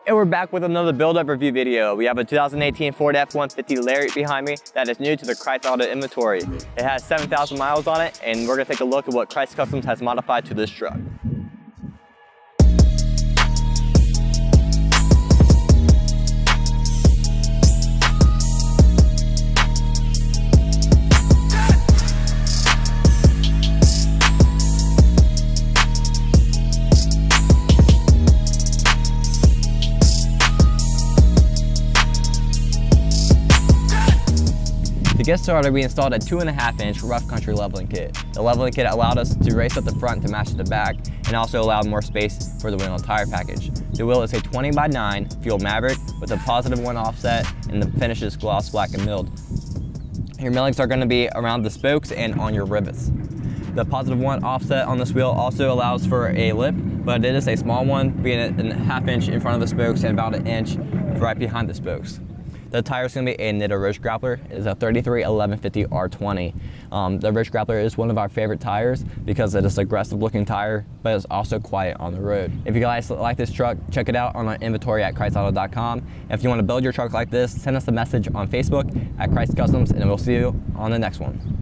And we're back with another build-up review video. We have a 2018 Ford F150 Lariat behind me that is new to the Krietz Auto inventory. It has 7,000 miles on it, and we're gonna take a look at what Krietz Customs has modified to this truck. To get started, we installed a 2.5-inch rough country leveling kit. The leveling kit allowed us to raise up the front to match the back and also allowed more space for the wheel and tire package. The wheel is a 20x9 fuel Maverick with a +1 offset, and the finish is gloss black and milled. Your millings are going to be around the spokes and on your rivets. The +1 offset on this wheel also allows for a lip, but it is a small one, being a 1/2 inch in front of the spokes and about 1 inch right behind the spokes. The tire is going to be a Nitto Ridge Grappler. It is a 33-1150 R20. The Ridge Grappler is one of our favorite tires because it is an aggressive looking tire, but it's also quiet on the road. If you guys like this truck, check it out on our inventory at KrietzAuto.com. If you want to build your truck like this, send us a message on Facebook at Krietz Customs, and we'll see you on the next one.